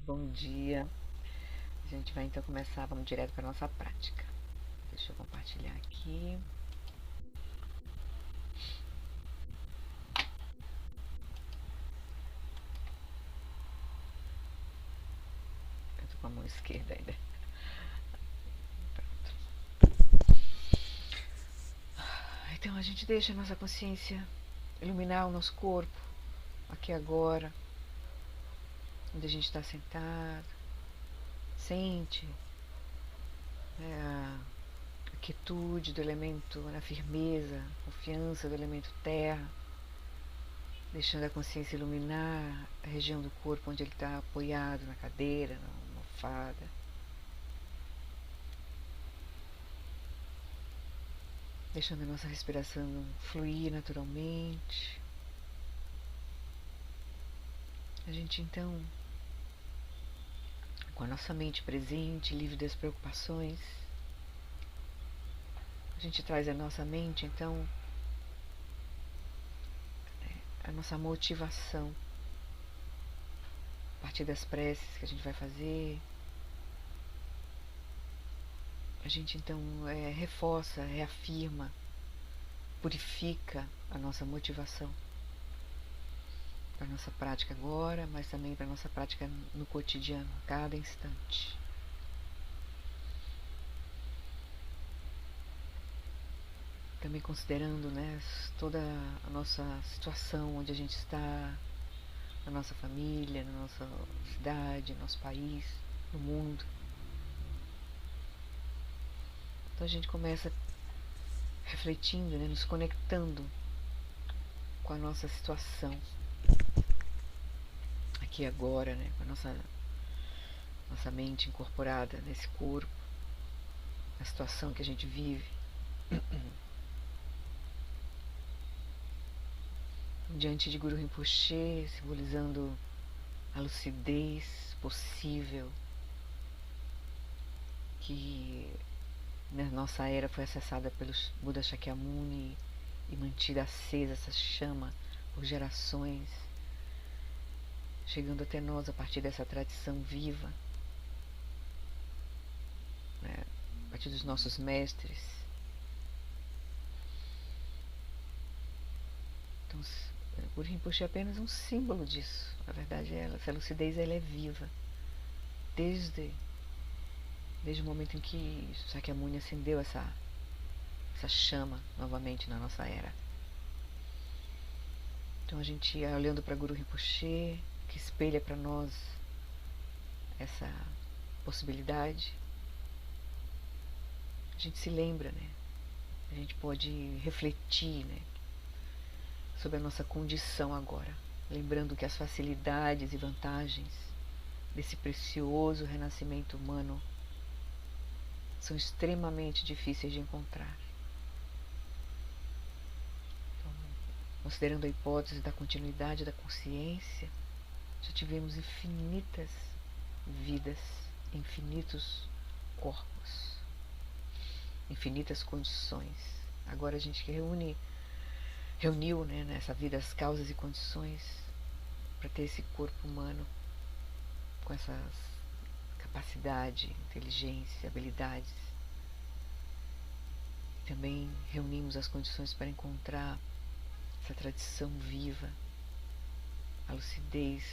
Bom dia. A gente vai então começar, vamos direto para a nossa prática. Deixa eu compartilhar aqui. Eu tô com a mão esquerda ainda. Pronto. Então a gente deixa a nossa consciência iluminar o nosso corpo, aqui agora, onde a gente está sentado. Sente a quietude do elemento, a firmeza, a confiança do elemento terra, deixando a consciência iluminar a região do corpo onde ele está apoiado, na cadeira, na almofada. Deixando a nossa respiração fluir naturalmente. A gente então, com a nossa mente presente, livre das preocupações, a gente traz à nossa mente então a nossa motivação a partir das preces que a gente vai fazer. A gente então reforça, reafirma, purifica a nossa motivação para a nossa prática agora, mas também para a nossa prática no cotidiano, a cada instante. Também considerando, né, toda a nossa situação, onde a gente está, na nossa família, na nossa cidade, no nosso país, no mundo. Então a gente começa refletindo, né, nos conectando com a nossa situação aqui e agora, né, com a nossa mente incorporada nesse corpo, na situação que a gente vive. Diante de Guru Rinpoche, simbolizando a lucidez possível que na nossa era foi acessada pelos Buda Shakyamuni e mantida acesa essa chama por gerações, chegando até nós a partir dessa tradição viva, né, a partir dos nossos mestres. Então, o Rinpoche é apenas um símbolo disso. Na verdade, essa lucidez ela é viva desde o momento em que Shakyamuni acendeu essa chama novamente na nossa era. Então a gente olhando para Guru Rinpoche, que espelha para nós essa possibilidade, a gente se lembra, né? A gente pode refletir, né, sobre a nossa condição agora, lembrando que as facilidades e vantagens desse precioso renascimento humano são extremamente difíceis de encontrar. Então, considerando a hipótese da continuidade da consciência, já tivemos infinitas vidas, infinitos corpos, infinitas condições. Agora a gente reuniu, né, nessa vida as causas e condições para ter esse corpo humano com essas capacidade, inteligência, habilidades. Também reunimos as condições para encontrar essa tradição viva, a lucidez,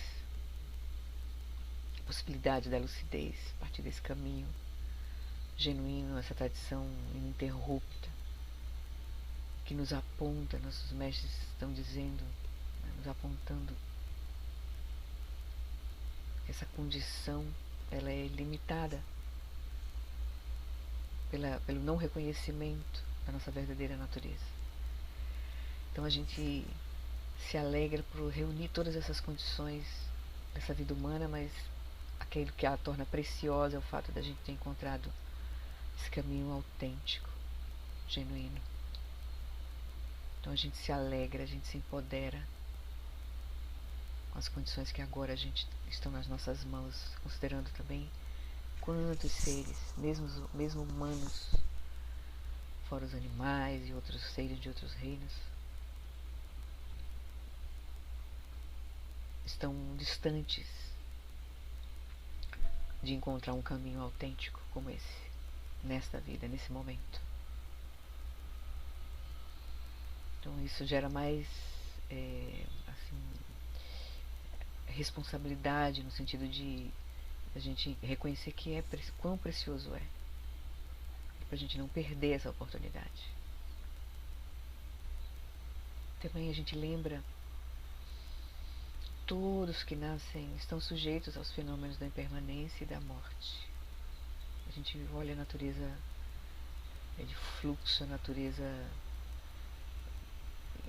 a possibilidade da lucidez a partir desse caminho genuíno, essa tradição ininterrupta que nos aponta, nossos mestres estão dizendo, né, nos apontando que essa condição ela é limitada pelo não reconhecimento da nossa verdadeira natureza. Então a gente se alegra por reunir todas essas condições dessa vida humana, mas aquilo que a torna preciosa é o fato da gente ter encontrado esse caminho autêntico, genuíno. Então a gente se alegra, a gente se empodera com as condições que agora a gente estão nas nossas mãos, considerando também quantos seres, mesmo humanos, fora os animais e outros seres de outros reinos, estão distantes de encontrar um caminho autêntico como esse, nesta vida, nesse momento. Então isso gera mais assim, responsabilidade, no sentido de a gente reconhecer que quão precioso é, para a gente não perder essa oportunidade. Também a gente lembra todos que nascem estão sujeitos aos fenômenos da impermanência e da morte. A gente olha a natureza de fluxo, a natureza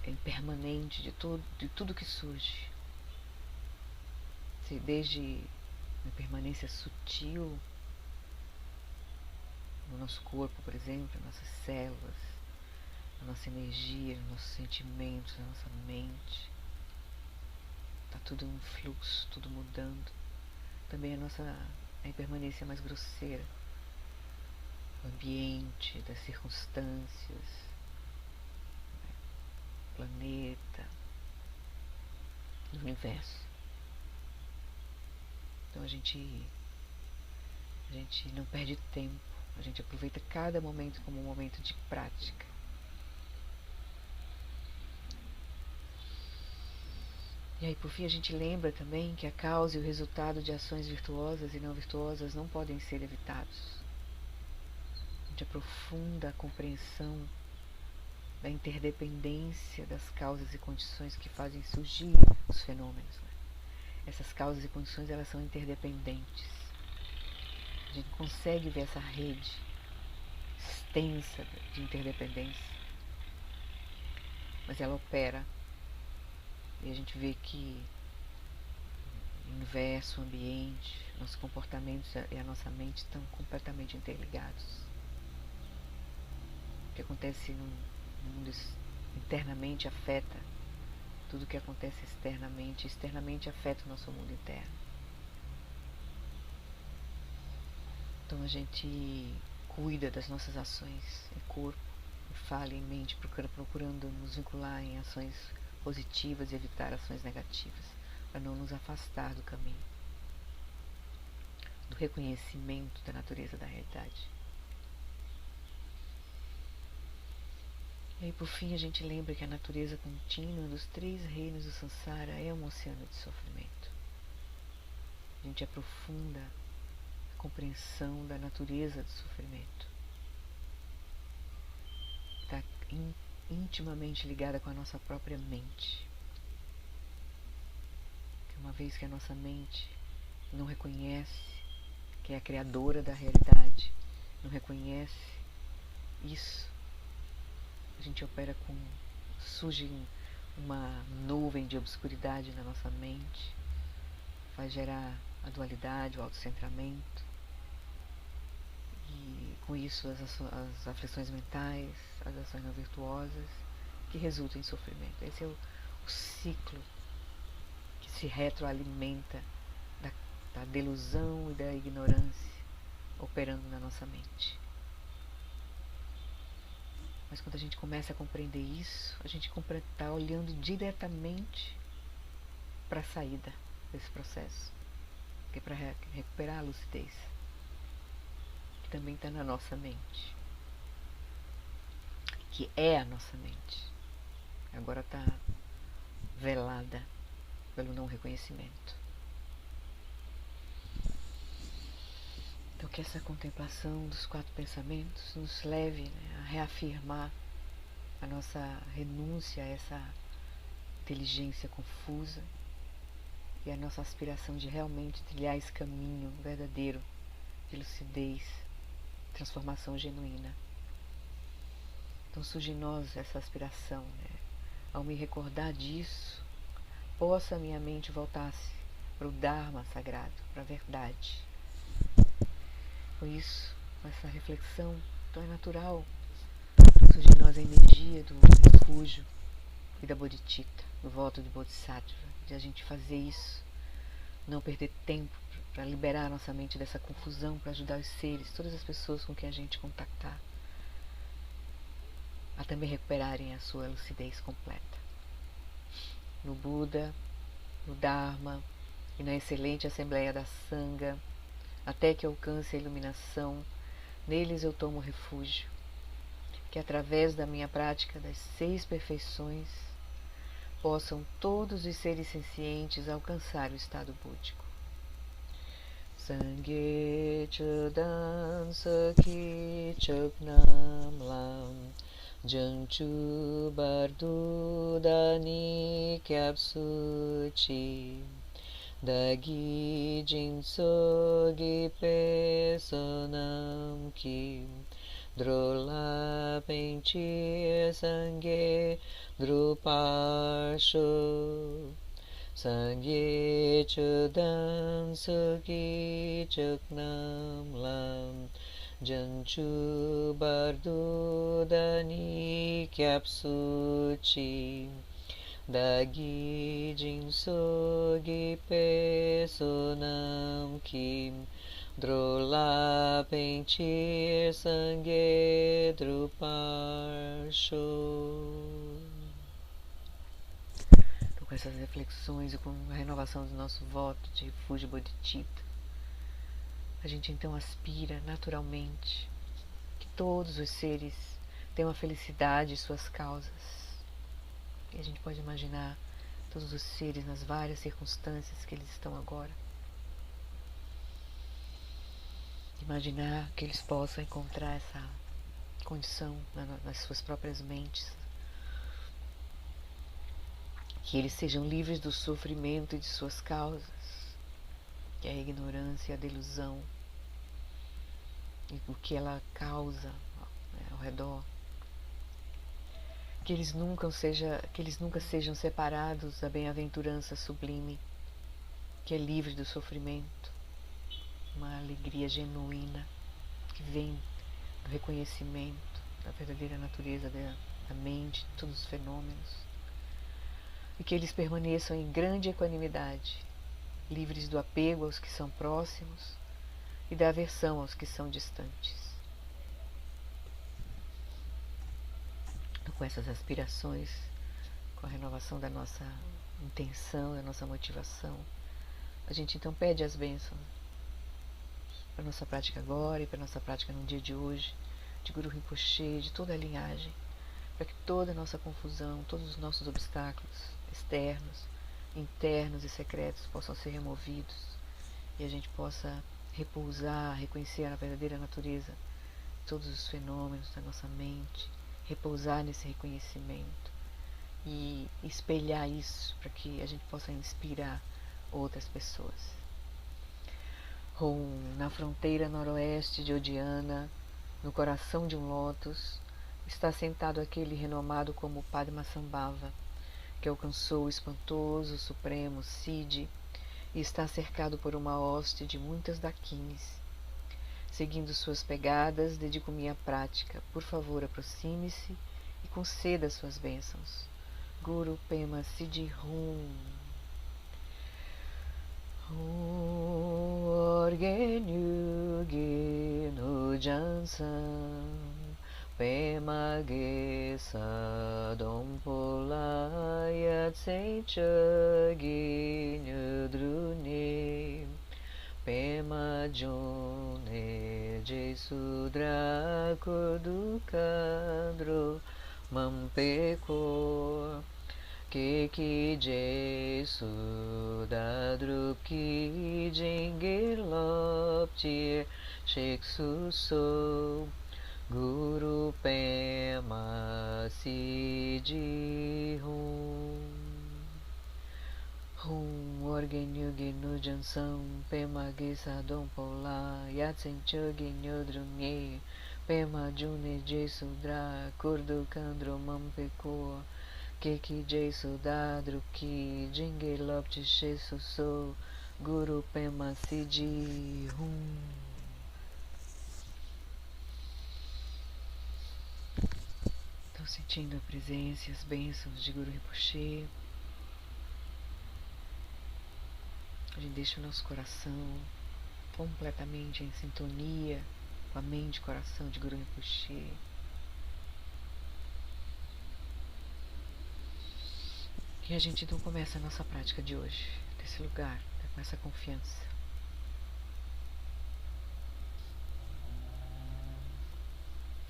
impermanente de tudo que surge. Desde a impermanência sutil no nosso corpo, por exemplo, nas nossas células, na nossa energia, nos nossos sentimentos, na nossa mente. Está tudo em fluxo, tudo mudando. Também a impermanência mais grosseira, o ambiente, das circunstâncias, o planeta, do universo. Então a gente não perde tempo, a gente aproveita cada momento como um momento de prática. E aí, por fim, a gente lembra também que a causa e o resultado de ações virtuosas e não virtuosas não podem ser evitados. A gente aprofunda a compreensão da interdependência das causas e condições que fazem surgir os fenômenos. Essas causas e condições, elas são interdependentes. A gente consegue ver essa rede extensa de interdependência, mas ela opera. E a gente vê que o universo, o ambiente, nossos comportamentos e a nossa mente estão completamente interligados. O que acontece no mundo internamente afeta tudo o que acontece externamente. Externamente afeta o nosso mundo interno. Então a gente cuida das nossas ações em corpo, em fala e em mente, procurando nos vincular em ações positivas e evitar ações negativas, para não nos afastar do caminho, do reconhecimento da natureza da realidade. E aí, por fim, a gente lembra que a natureza contínua dos 3 reinos do Sansara é um oceano de sofrimento. A gente aprofunda a compreensão da natureza do sofrimento. Está intimamente ligada com a nossa própria mente. Uma vez que a nossa mente não reconhece que é a criadora da realidade, não reconhece isso, a gente opera surge uma nuvem de obscuridade na nossa mente, faz gerar a dualidade, o autocentramento, e com isso as aflições mentais, as ações não virtuosas, que resultam em sofrimento. Esse é o ciclo que se retroalimenta da delusão e da ignorância operando na nossa mente. Mas quando a gente começa a compreender isso, a gente está olhando diretamente para a saída desse processo, que é para recuperar a lucidez, que também está na nossa mente, que é a nossa mente, agora está velada pelo não reconhecimento. Então que essa contemplação dos 4 pensamentos nos leve, a reafirmar a nossa renúncia a essa inteligência confusa e a nossa aspiração de realmente trilhar esse caminho verdadeiro de lucidez, transformação genuína. Então surge em nós essa aspiração, Ao me recordar disso, possa minha mente voltar-se para o Dharma sagrado, para a verdade. Com isso, com essa reflexão, então é natural surge em nós a energia do refúgio e da bodhicitta, do voto de Bodhisattva, de a gente fazer isso, não perder tempo para liberar a nossa mente dessa confusão, para ajudar os seres, todas as pessoas com quem a gente contactar, a também recuperarem a sua lucidez completa. No Buda, no Dharma e na excelente Assembleia da Sangha, até que alcance a iluminação. Neles eu tomo refúgio, que através da minha prática das 6 perfeições possam todos os seres sencientes alcançar o estado búdico. Sangye chudan saki chuknam lam Janchu bardu dani kyapsuchi Dagi jinso gi pesonam ki Drola penchir sangye druparsho Sangye chudan suki chuknam lam Janchu bardu dani kyapsuchi Dagi jinso gi pesonam kim Drola penchir sangye druparsho. Então, com essas reflexões e com a renovação do nosso voto de refúgio bodhicitta, a gente então aspira naturalmente que todos os seres tenham a felicidade e suas causas. E a gente pode imaginar todos os seres nas várias circunstâncias que eles estão agora. Imaginar que eles possam encontrar essa condição nas suas próprias mentes. Que eles sejam livres do sofrimento e de suas causas, que é a ignorância e a delusão, e o que ela causa ao redor. Que eles nunca sejam separados da bem-aventurança sublime, que é livre do sofrimento, uma alegria genuína que vem do reconhecimento da verdadeira natureza da mente, de todos os fenômenos, e que eles permaneçam em grande equanimidade, livres do apego aos que são próximos e da aversão aos que são distantes. Com essas aspirações, com a renovação da nossa intenção, da nossa motivação, a gente então pede as bênçãos para a nossa prática agora e para a nossa prática no dia de hoje, de Guru Rinpoche, de toda a linhagem, para que toda a nossa confusão, todos os nossos obstáculos externos, internos e secretos possam ser removidos e a gente possa repousar, reconhecer a verdadeira natureza de todos os fenômenos da nossa mente, repousar nesse reconhecimento e espelhar isso para que a gente possa inspirar outras pessoas. Na fronteira noroeste de Odiana, no coração de um lótus, está sentado aquele renomado como Padmasambhava, que alcançou o espantoso supremo Siddhi e está cercado por uma hoste de muitas dakins. Seguindo suas pegadas, dedico minha prática. Por favor, aproxime-se e conceda suas bênçãos. Guru Pema Siddhi Hum. Orgenyu Ginu Jansam Pema Gesa Dompola Yatsencha Ginu Druni Pema June Jesudra Kudukandro Mampeko Keki Jesuda Druki Jingilopti Shiksuso Guru Pema Siddhi Hum Orgenyu Ginu Jansam Pema Gesa Dompola Yatsencho Ginyo Drunye Pema June Jesudra Kurdukandro Mampeko Keki Jesuda Druki Jingelopti Shesuso Guru Pema Siddhi Hum. Estou sentindo a presença e as bênçãos de Guru Rinpoche. A gente deixa o nosso coração completamente em sintonia com a mente e coração de Guru Rinpoche. E a gente então começa a nossa prática de hoje, desse lugar, com essa confiança.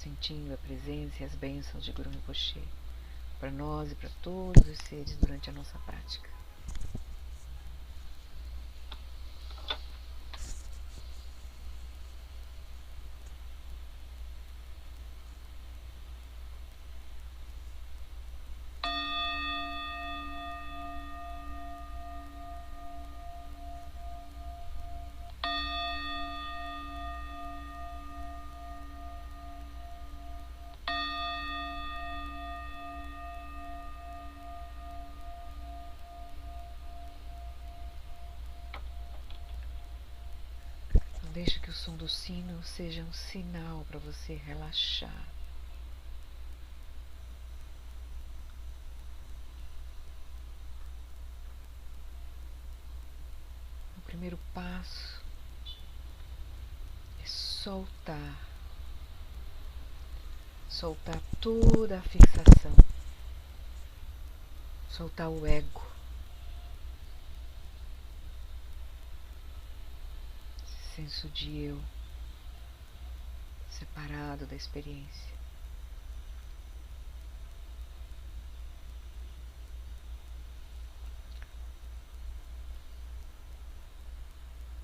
sentindo a presença e as bênçãos de Guru Rinpoche para nós e para todos os seres durante a nossa prática. Deixa que o som do sino seja um sinal para você relaxar. O primeiro passo é soltar toda a fixação, soltar o ego, esse senso de eu separado da experiência.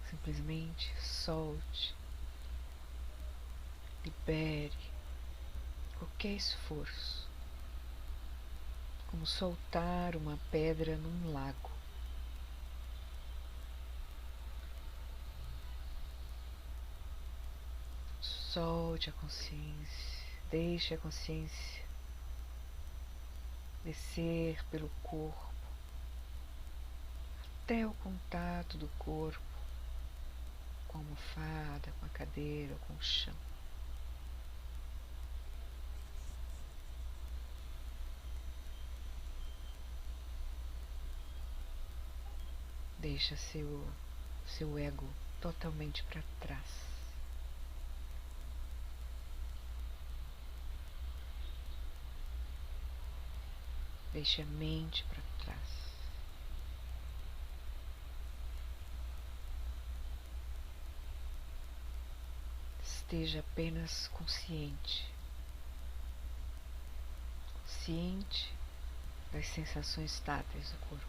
Simplesmente solte, libere qualquer esforço, como soltar uma pedra num lago. Solte a consciência, deixe a consciência descer pelo corpo, até o contato do corpo com a almofada, com a cadeira ou com o chão. Deixa seu ego totalmente para trás. Deixe a mente para trás. Esteja apenas consciente das sensações táteis do corpo.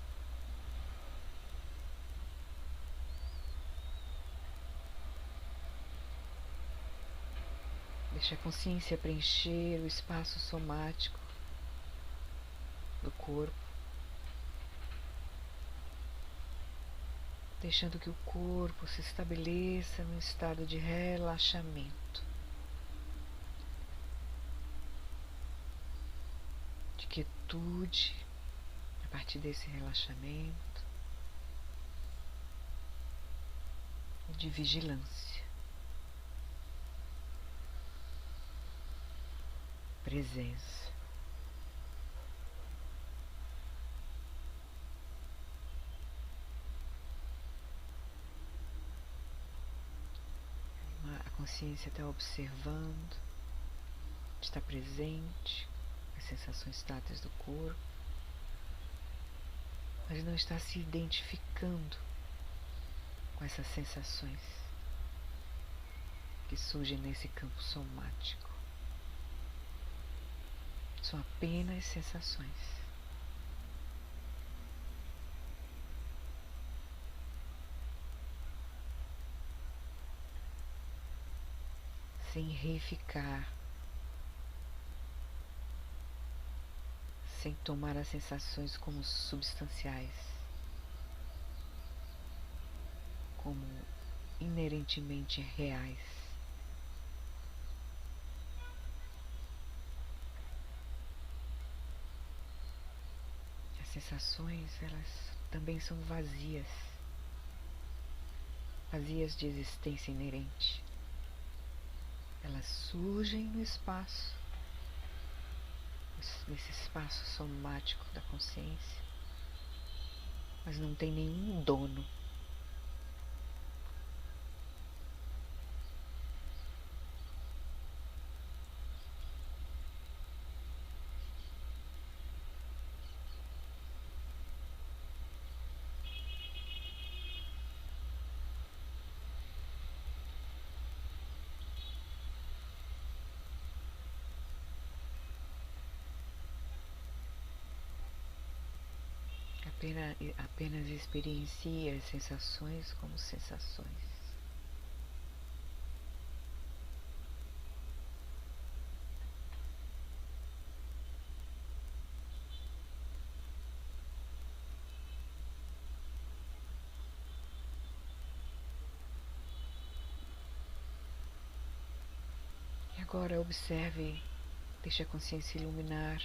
Deixe a consciência preencher o espaço somático do corpo, deixando que o corpo se estabeleça num estado de relaxamento, de quietude a partir desse relaxamento, de vigilância, presença. A consciência está observando, está presente, as sensações táteis do corpo, mas não está se identificando com essas sensações que surgem nesse campo somático. São apenas sensações. Sem reificar, sem tomar as sensações como substanciais, como inerentemente reais. As sensações, elas também são vazias de existência inerente. Elas surgem no espaço, nesse espaço somático da consciência, mas não tem nenhum dono. Apenas experiencie as sensações como sensações. E agora observe, deixe a consciência iluminar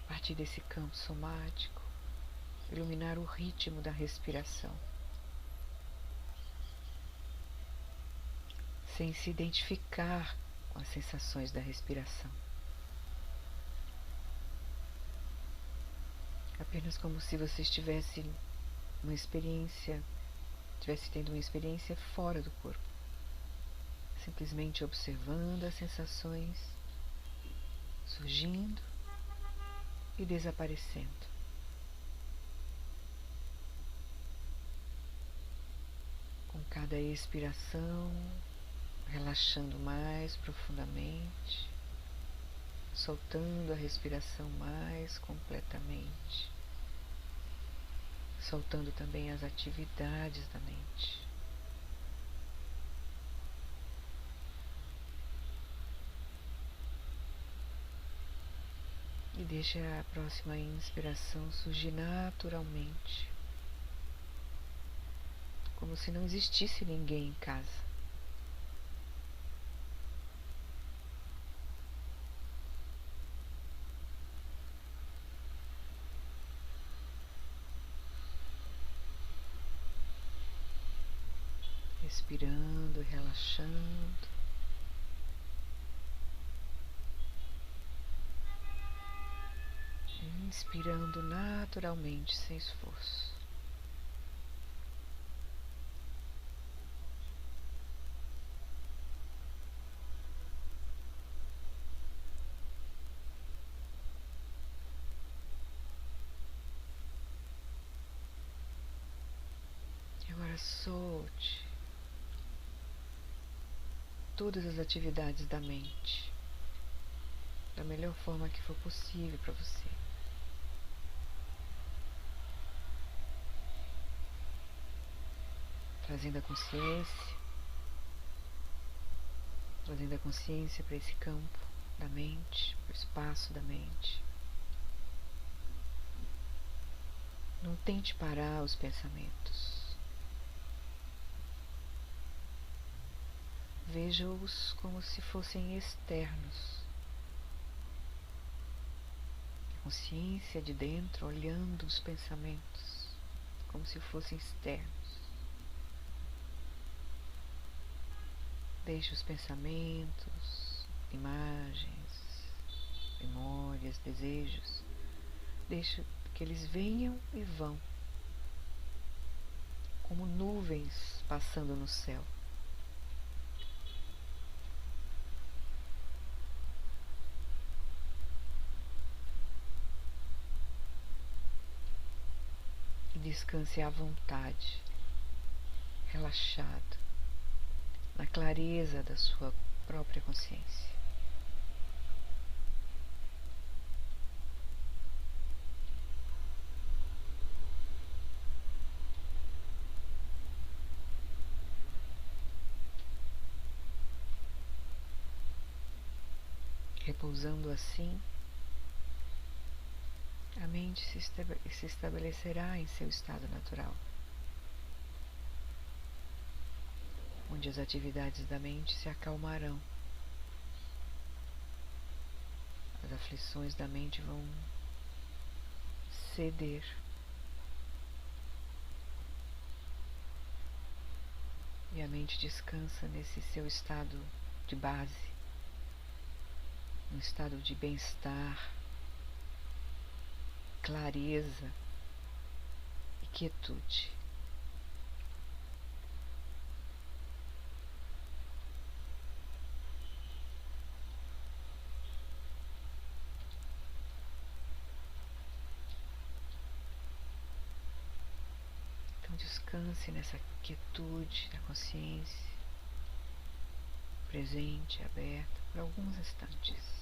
a partir desse campo somático, iluminar o ritmo da respiração, sem se identificar com as sensações da respiração. Apenas como se você estivesse tendo uma experiência fora do corpo, simplesmente observando as sensações surgindo e desaparecendo. Com cada expiração, relaxando mais profundamente, soltando a respiração mais completamente, soltando também as atividades da mente. E deixe a próxima inspiração surgir naturalmente, como se não existisse ninguém em casa. Respirando, relaxando. Inspirando naturalmente, sem esforço. E agora solte todas as atividades da mente da melhor forma que for possível para você. Trazendo a consciência para esse campo da mente, para o espaço da mente. Não tente parar os pensamentos. Veja-os como se fossem externos. A consciência de dentro olhando os pensamentos como se fossem externos. Deixe os pensamentos, imagens, memórias, desejos, deixe que eles venham e vão, como nuvens passando no céu. E descanse à vontade, relaxado, na clareza da sua própria consciência. Repousando assim, a mente se estabelecerá em seu estado natural, onde as atividades da mente se acalmarão. As aflições da mente vão ceder. E a mente descansa nesse seu estado de base, um estado de bem-estar, clareza e quietude. Então descanse nessa quietude da consciência, presente, aberta, por alguns instantes.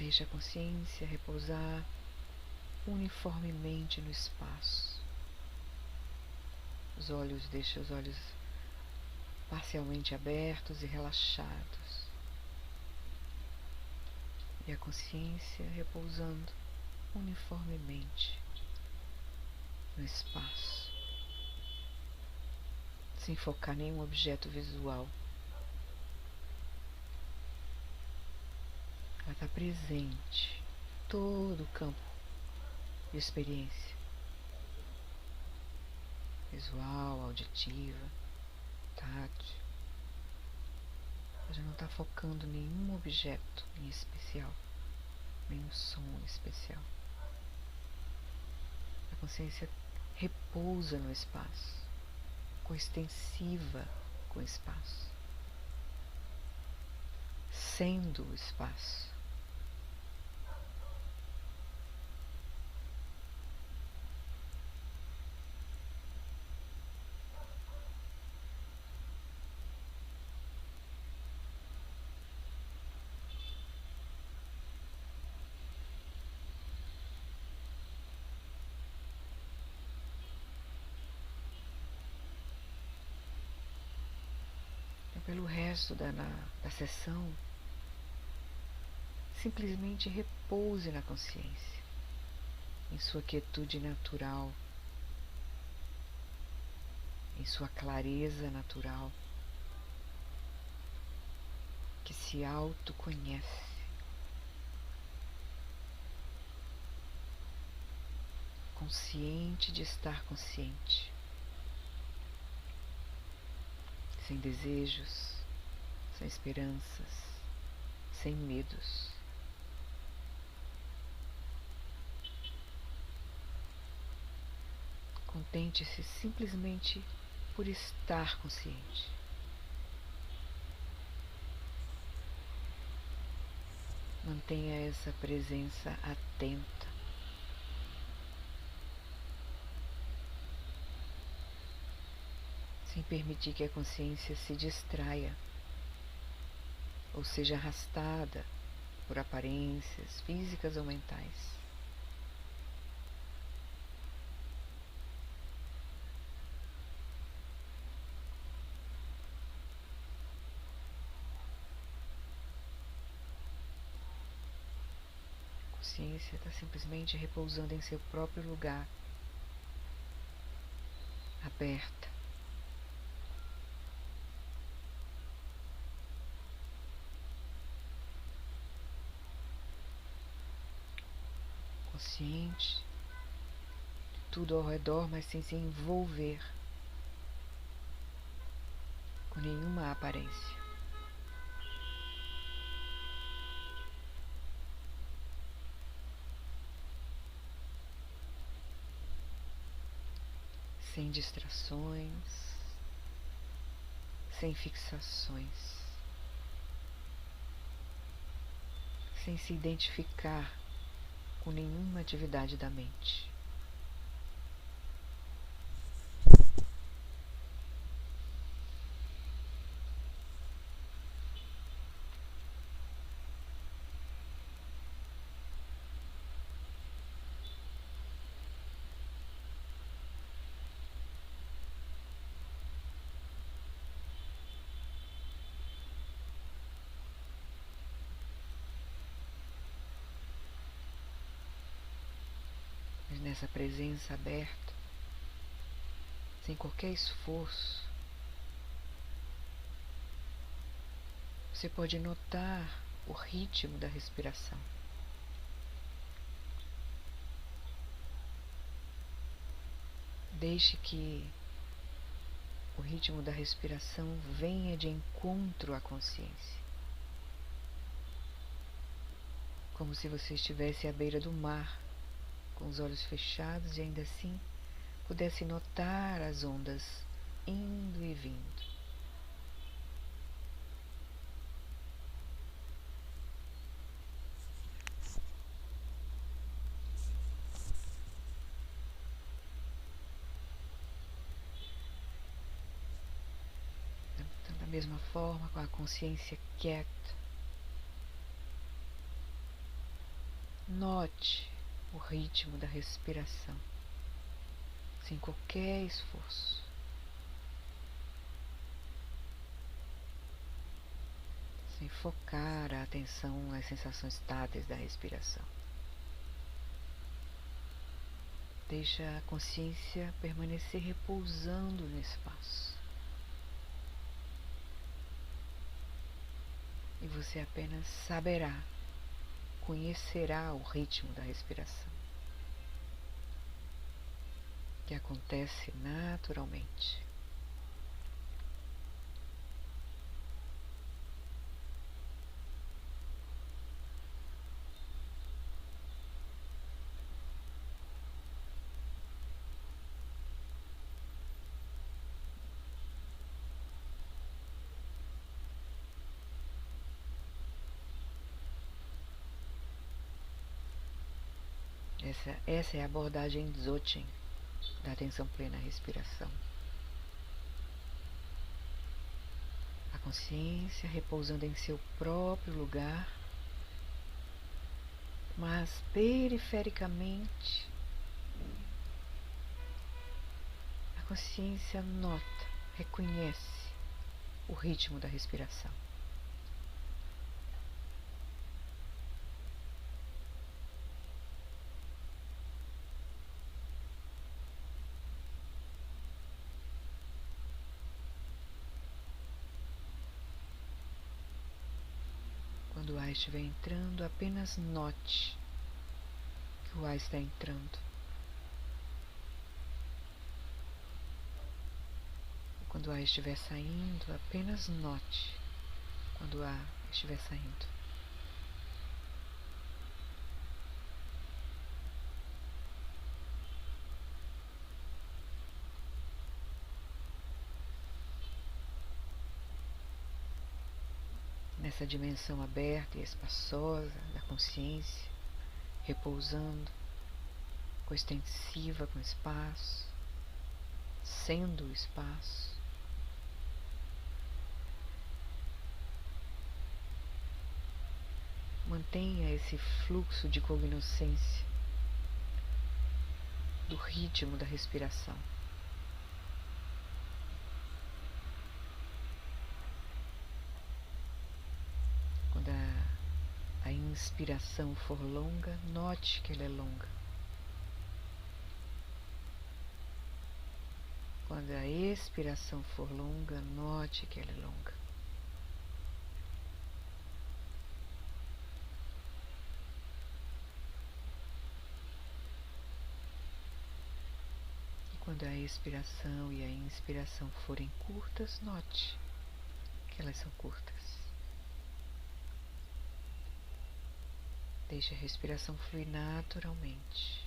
Deixe a consciência repousar uniformemente no espaço. Deixe os olhos parcialmente abertos e relaxados. E a consciência repousando uniformemente no espaço, sem focar em nenhum objeto visual. Ela está presente em todo o campo de experiência visual, auditiva, tátil. Ela já não está focando em nenhum objeto em especial, nenhum som em especial. A consciência repousa no espaço, coextensiva com o espaço, sendo o espaço. Pelo resto da sessão, simplesmente repouse na consciência, em sua quietude natural, em sua clareza natural, que se autoconhece. Consciente de estar consciente, sem desejos, sem esperanças, sem medos. Contente-se simplesmente por estar consciente. Mantenha essa presença atenta. Sem permitir que a consciência se distraia ou seja arrastada por aparências físicas ou mentais. A consciência está simplesmente repousando em seu próprio lugar, aberta. Consciente de tudo ao redor, mas sem se envolver com nenhuma aparência. Sem distrações, sem fixações, sem se identificar com nenhuma atividade da mente. Mas nessa presença aberta, sem qualquer esforço, você pode notar o ritmo da respiração. Deixe que o ritmo da respiração venha de encontro à consciência. Como se você estivesse à beira do mar, com os olhos fechados e ainda assim pudesse notar as ondas indo e vindo. Então, da mesma forma, com a consciência quieta, Note o ritmo da respiração, sem qualquer esforço. Sem focar a atenção nas sensações táteis da respiração. Deixa a consciência permanecer repousando no espaço. E você apenas saberá, conhecerá o ritmo da respiração, que acontece naturalmente. Essa é a abordagem Dzogchen da atenção plena à respiração. A consciência repousando em seu próprio lugar, mas perifericamente a consciência nota, reconhece o ritmo da respiração. Quando o ar estiver entrando, apenas note que o ar está entrando. Quando o ar estiver saindo, apenas note quando o ar estiver saindo. Nessa dimensão aberta e espaçosa da consciência, repousando, coextensiva com o espaço, sendo o espaço. Mantenha esse fluxo de cognoscência do ritmo da respiração. Quando a inspiração for longa, note que ela é longa. Quando a expiração for longa, note que ela é longa. E quando a expiração e a inspiração forem curtas, note que elas são curtas. Deixe a respiração fluir naturalmente,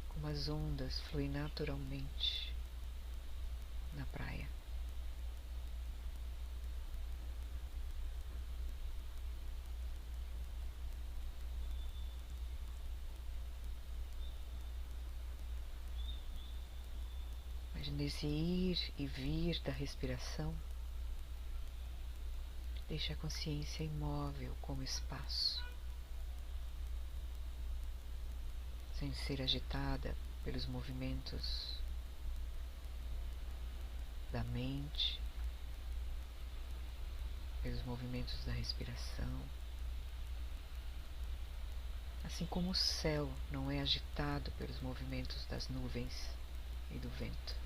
como as ondas fluem naturalmente na praia. Mas nesse ir e vir da respiração, deixe a consciência imóvel como espaço, sem ser agitada pelos movimentos da mente, pelos movimentos da respiração. Assim como o céu não é agitado pelos movimentos das nuvens e do vento.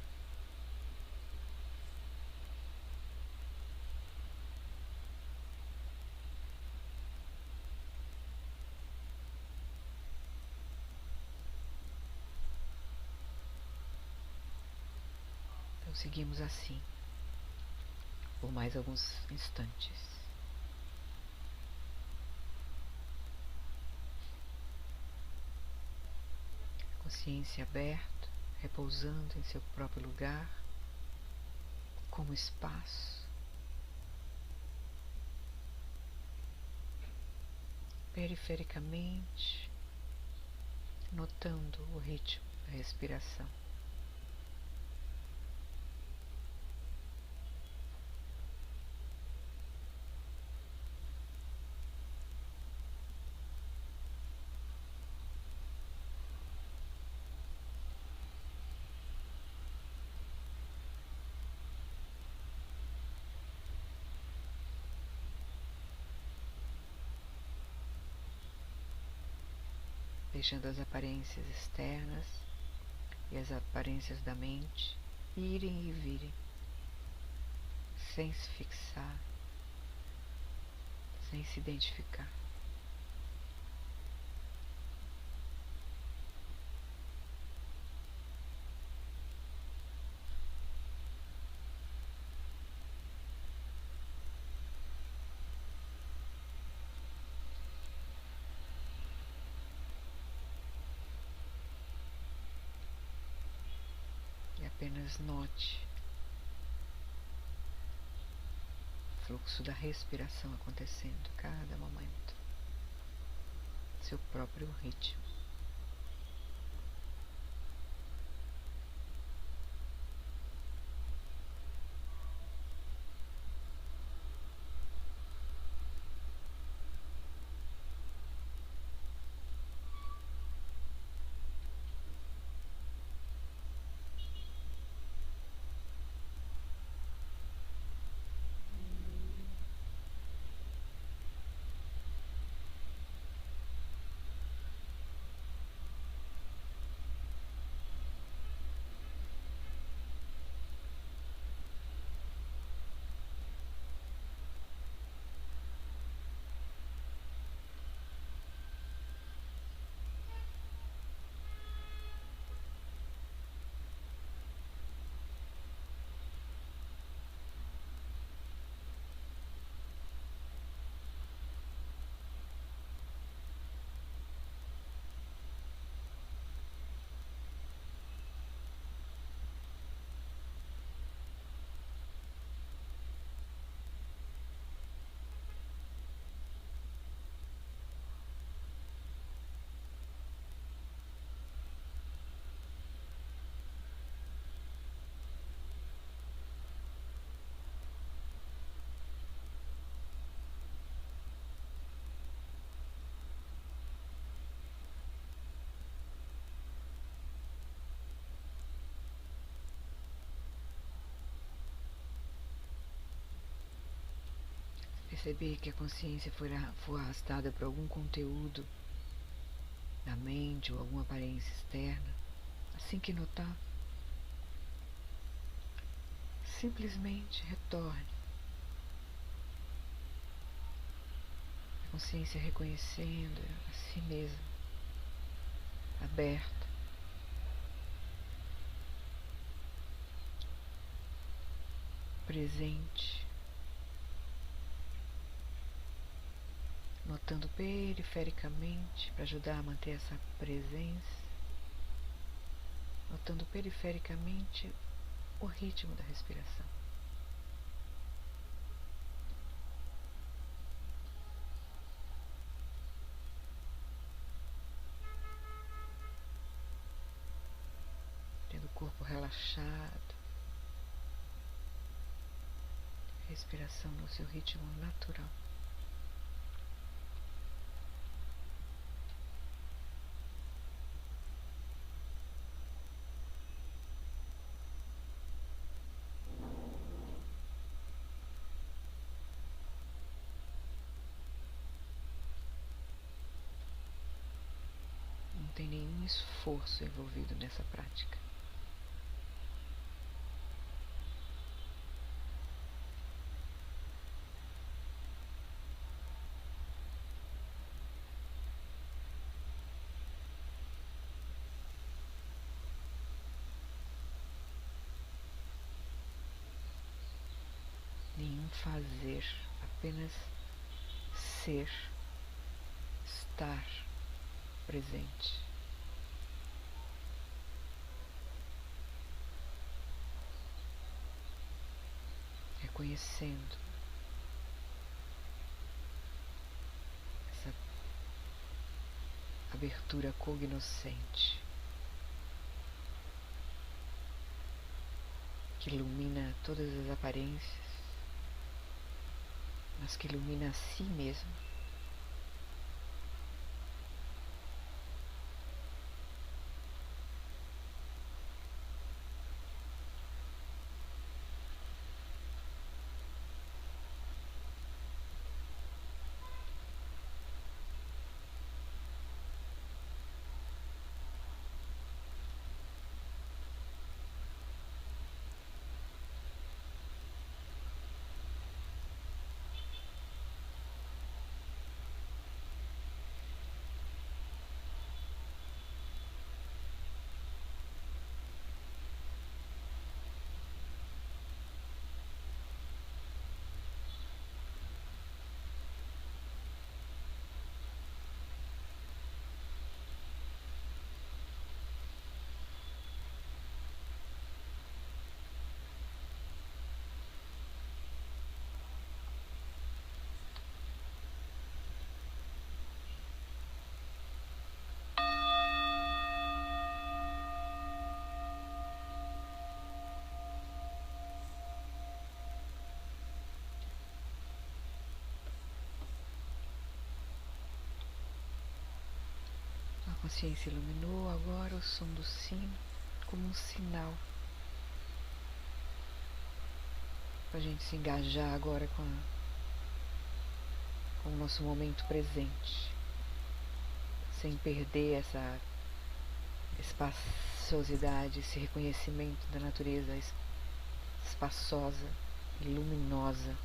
Então seguimos assim por mais alguns instantes. Consciência aberta, repousando em seu próprio lugar, como espaço. Perifericamente, notando o ritmo da respiração. deixando as aparências externas e as aparências da mente irem e virem, sem se fixar, sem se identificar. E apenas note o fluxo da respiração acontecendo a cada momento, seu próprio ritmo. Perceber que a consciência for arrastada por algum conteúdo da mente ou alguma aparência externa, assim que notar, simplesmente retorne. A consciência reconhecendo a si mesma, aberta, presente, notando perifericamente para ajudar a manter essa presença, notando perifericamente o ritmo da respiração. Tendo o corpo relaxado, respiração no seu ritmo natural. Não tem nenhum esforço envolvido nessa prática. Nenhum fazer, apenas ser, estar presente. Reconhecendo essa abertura cognoscente que ilumina todas as aparências, mas que ilumina a si mesmo. consciência iluminou agora o som do sino como um sinal para a gente se engajar agora com o nosso momento presente, sem perder essa espaciosidade, esse reconhecimento da natureza espaçosa e luminosa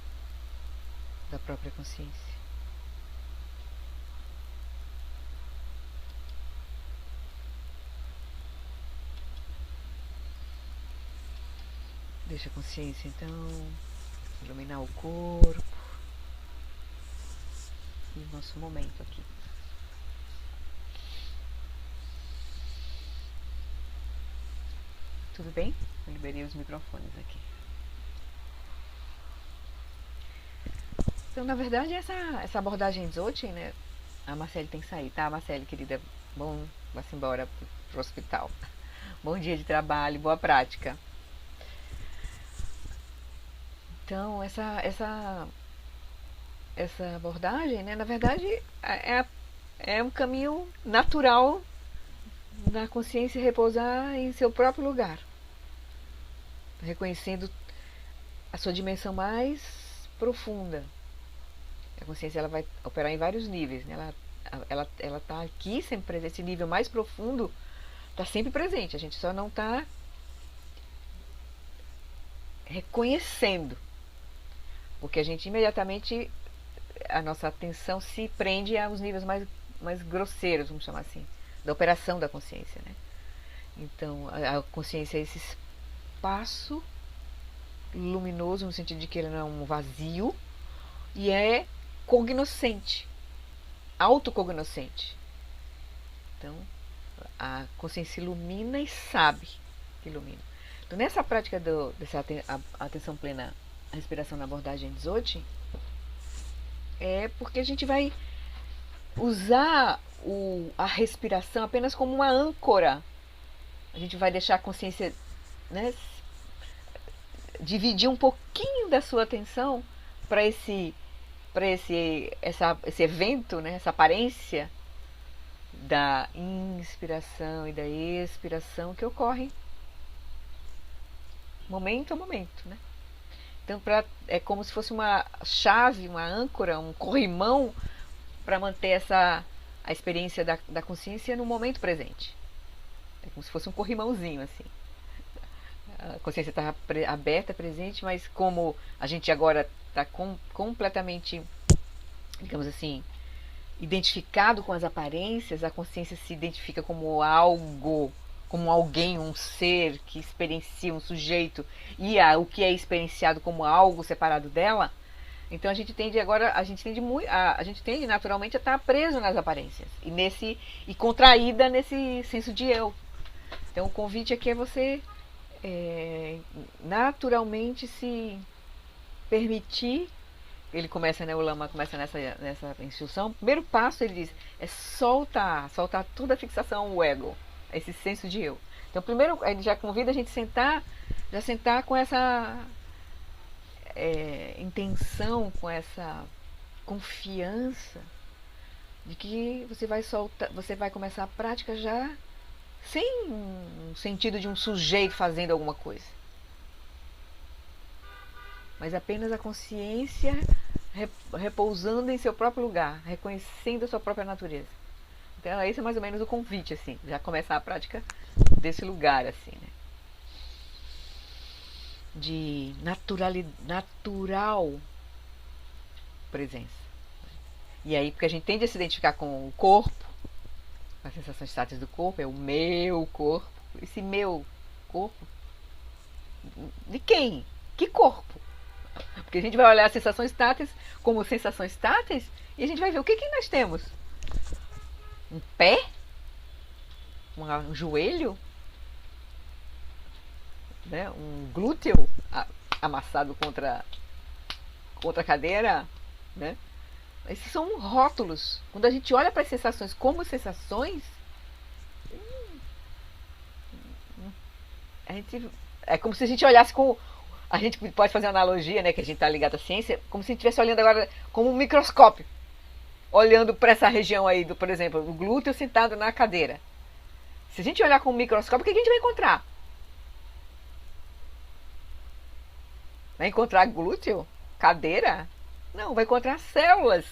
da própria consciência. Deixa a consciência então iluminar o corpo e o nosso momento aqui. Tudo bem? Eu liberei os microfones aqui. Então, na verdade, essa abordagem Dzogchen, né? A Marcele tem que sair, tá? Marcele, querida, bom, vá-se embora pro hospital. Bom dia de trabalho, boa prática. Então, essa abordagem, né? Na verdade, é um caminho natural da consciência repousar em seu próprio lugar, reconhecendo a sua dimensão mais profunda. A consciência ela vai operar em vários níveis, né? Ela está aqui sempre presente. Esse nível mais profundo está sempre presente. A gente só não está reconhecendo, porque a gente imediatamente, a nossa atenção se prende aos níveis mais grosseiros, vamos chamar assim, da operação da consciência, né? Então, a consciência é esse espaço luminoso, no sentido de que ele não é um vazio, e é cognoscente, autocognoscente. Então, a consciência ilumina e sabe que ilumina. Então, nessa prática dessa atenção plena à respiração na abordagem Dzogchen, é porque a gente vai usar a respiração apenas como uma âncora. A gente vai deixar a consciência, né, dividir um pouquinho da sua atenção para esse evento, né, essa aparência da inspiração e da expiração que ocorre momento a momento, né? Então, é como se fosse uma chave, uma âncora, um corrimão para manter a experiência da consciência no momento presente. É como se fosse um corrimãozinho, assim. A consciência está aberta, presente, mas como a gente agora está completamente, digamos assim, identificado com as aparências, a consciência se identifica como algo, como alguém, um ser que experiencia um sujeito, e o que é experienciado como algo separado dela. Então a gente tende naturalmente a estar preso nas aparências e contraída nesse senso de eu. Então o convite aqui é você naturalmente se permitir. Ele começa, né, o Lama começa nessa instrução. O primeiro passo, ele diz, é soltar toda a fixação ao ego, esse senso de eu. Então, primeiro, ele já convida a gente a sentar com essa intenção, com essa confiança de que você vai começar a prática já sem um sentido de um sujeito fazendo alguma coisa, mas apenas a consciência repousando em seu próprio lugar, reconhecendo a sua própria natureza. Então esse é mais ou menos o convite, assim, já começar a prática desse lugar, assim, né? De natural presença. E aí, porque a gente tende a se identificar com o corpo, com as sensações estáticas do corpo, é o meu corpo. Esse meu corpo, de quem? Que corpo? Porque a gente vai olhar as sensações táteis como sensações táteis e a gente vai ver o que nós temos. Um pé? Um joelho? Né? Um glúteo amassado contra a cadeira? Né? Esses são rótulos. Quando a gente olha para as sensações como sensações, é como se a gente olhasse com... A gente pode fazer uma analogia, né, que a gente está ligado à ciência, como se a gente estivesse olhando agora como um microscópio. olhando para essa região aí, por exemplo, o glúteo sentado na cadeira. Se a gente olhar com o microscópio, o que a gente vai encontrar? Vai encontrar glúteo? Cadeira? Não, vai encontrar células.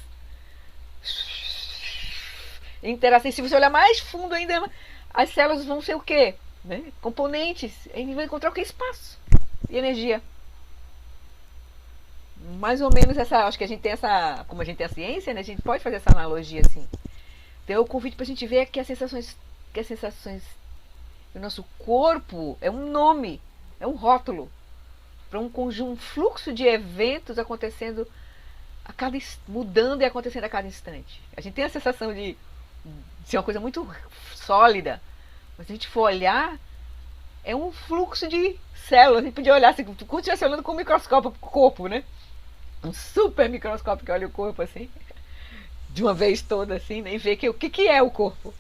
Interação. Se você olhar mais fundo ainda, as células vão ser o quê? Né? Componentes. A gente vai encontrar o que? Espaço e energia. Mais ou menos essa. Acho que a gente tem essa. Como a gente tem a ciência, né? A gente pode fazer essa analogia assim. Então o convite pra gente ver que as sensações do nosso corpo é um nome, é um rótulo para um conjunto, um fluxo de eventos acontecendo a cada mudando e acontecendo a cada instante. A gente tem a sensação de ser uma coisa muito sólida, mas se a gente for olhar, é um fluxo de células. A gente podia olhar assim, como se estivesse olhando com um microscópio pro corpo, né? Um super microscópio que olha o corpo assim, de uma vez toda assim, né? E ver que, o que é o corpo.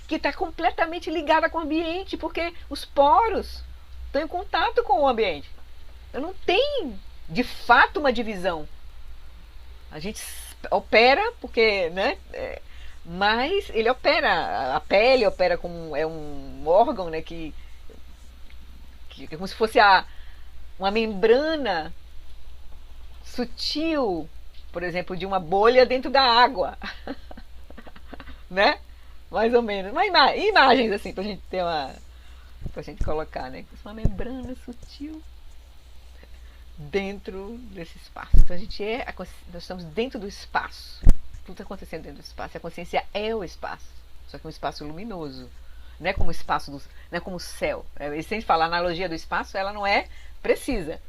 Que está completamente ligada com o ambiente, porque os poros estão em contato com o ambiente. Não tem, de fato, uma divisão. A gente opera porque, né? Mas ele opera, a pele opera como é um órgão, né? Que é como se fosse uma membrana sutil, por exemplo, de uma bolha dentro da água, né? Mais ou menos. Imagens assim pra gente ter pra gente colocar, né? Uma membrana sutil dentro desse espaço. Então nós estamos dentro do espaço. Tudo está acontecendo dentro do espaço. A consciência é o espaço. Só que um espaço luminoso. Não é como o espaço não é como o céu. E sem falar a analogia do espaço, ela não é precisa.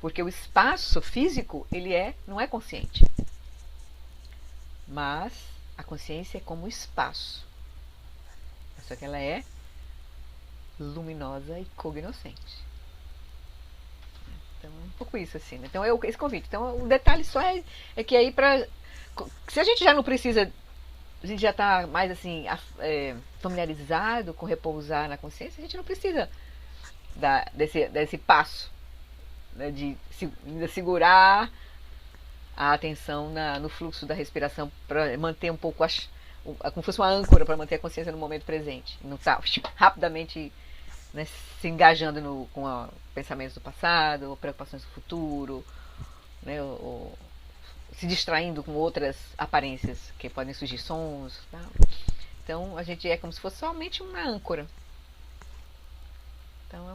Porque o espaço físico, não é consciente. Mas a consciência é como o espaço. Só que ela é luminosa e cognoscente. Então é um pouco isso assim, né? Então é esse convite. Então o detalhe só é que aí se a gente já não precisa, a gente já está mais assim familiarizado com repousar na consciência, a gente não precisa desse passo, né, de segurar a atenção no fluxo da respiração para manter um pouco como se fosse uma âncora para manter a consciência no momento presente. Não está rapidamente, né, se engajando com pensamentos do passado, ou preocupações do futuro, né, ou se distraindo com outras aparências que podem surgir, sons. Tá? Então a gente é como se fosse somente uma âncora. Então é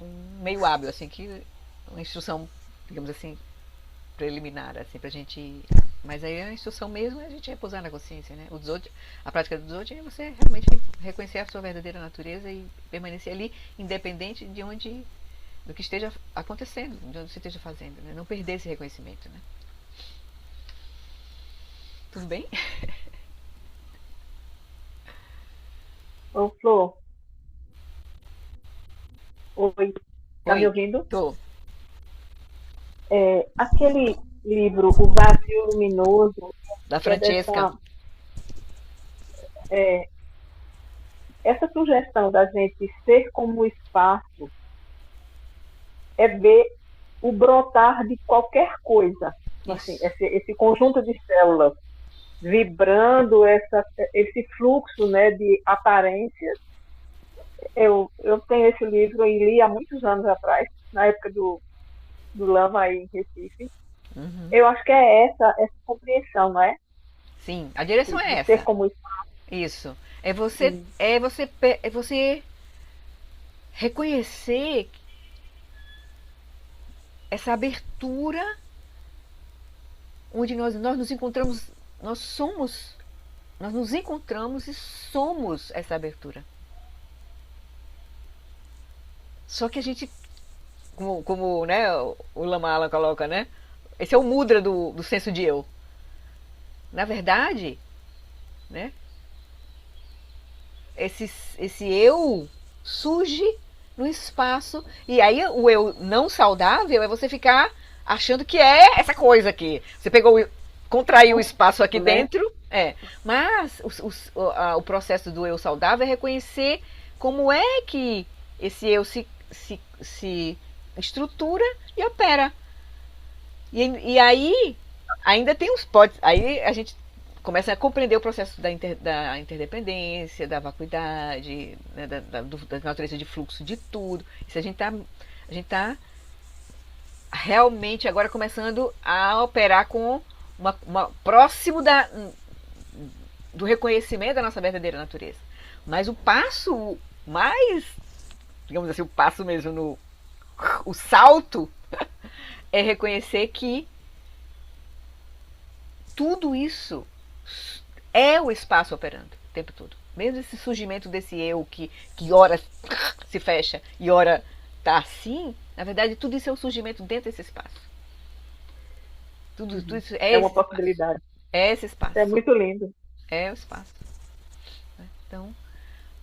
um meio hábil, assim, uma instrução, digamos assim, preliminar, assim, pra gente. Mas aí a instrução mesmo é a gente repousar na consciência, né? A prática do Dzogchen é você realmente reconhecer a sua verdadeira natureza e permanecer ali, independente do que esteja acontecendo, de onde você esteja fazendo, né? Não perder esse reconhecimento, né? Tudo bem? Ô, Flor, oi, tá me Oi, ouvindo? tô. Aquele livro, O Vazio Luminoso, Da que é Francesca. é, essa sugestão da gente ser como o espaço é ver o brotar de qualquer coisa, assim, Isso. esse conjunto de células vibrando esse fluxo, né, de aparências. Eu tenho esse livro e li há muitos anos atrás, na época do Lama aí em Recife. Uhum. Eu acho que é essa compreensão, não é? Sim, a direção é De ser essa. como Isso. isso. É você reconhecer essa abertura onde nós nos encontramos, nós nos encontramos e somos essa abertura. Só que a gente, como né, o Lama Alan coloca, né? Esse é o mudra do senso de eu. Na verdade, né? Esse eu surge no espaço e aí o eu não saudável é você ficar achando que é essa coisa aqui. Você contraiu o espaço aqui Né? dentro, mas o processo do eu saudável é reconhecer como é que esse eu se estrutura e opera. E aí ainda tem uns potes. Aí a gente começa a compreender o processo da interdependência, da vacuidade, né, da natureza de fluxo de tudo. Isso a gente tá realmente agora começando a operar com uma próximo do reconhecimento da nossa verdadeira natureza. Mas o passo mais, digamos assim, o passo mesmo o salto é reconhecer que tudo isso é o espaço operando o tempo todo. Mesmo esse surgimento desse eu que ora se fecha e ora tá assim, na verdade tudo isso é um surgimento dentro desse espaço. Tudo isso é uma possibilidade. É esse espaço. É muito lindo. É o espaço. Então,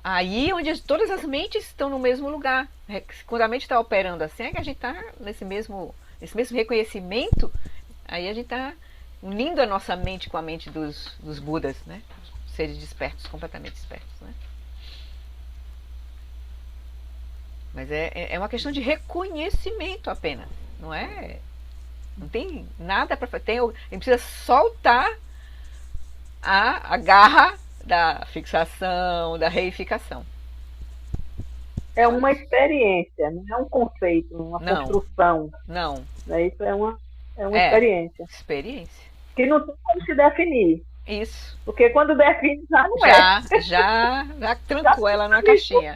aí onde todas as mentes estão no mesmo lugar. Quando a mente está operando assim, é que a gente está nesse mesmo reconhecimento, aí a gente está unindo a nossa mente com a mente dos Budas, né? Seres despertos, completamente despertos, né? Mas é uma questão de reconhecimento apenas, não é? Não tem nada para fazer. A gente precisa soltar a garra da fixação, da reificação. É uma experiência, não é um conceito, uma construção. Não. Isso é uma experiência. Experiência. Que não tem como se definir. Isso. Porque quando define, já não já trancou ela numa caixinha.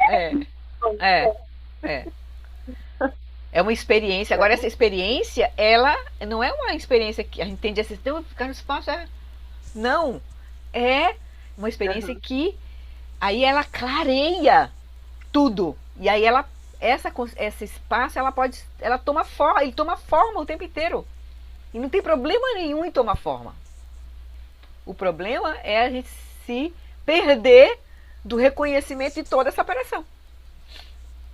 É uma experiência. Agora, essa experiência, ela não é uma experiência que a gente entende assim, então ficar no espaço. Não. É uma experiência que aí ela clareia tudo. E aí esse espaço, ela toma forma, ele toma forma o tempo inteiro. E não tem problema nenhum em tomar forma. O problema é a gente se perder do reconhecimento de toda essa operação.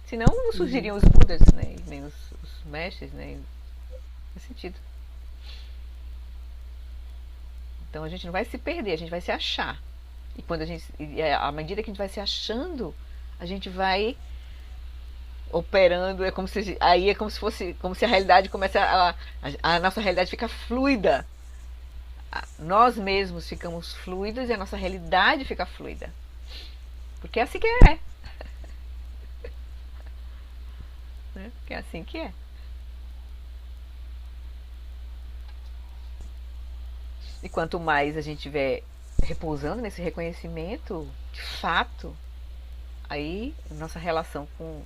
Senão não surgiriam os Budas, né? Nem os mestres, nem nesse sentido. Então a gente não vai se perder, a gente vai se achar. E à medida que a gente vai se achando, a gente vai operando, aí é como se a realidade começa a nossa realidade fica fluida. Nós mesmos ficamos fluidos e a nossa realidade fica fluida. Porque é assim que é. Porque é assim que é. E quanto mais a gente estiver repousando nesse reconhecimento, de fato, aí nossa relação com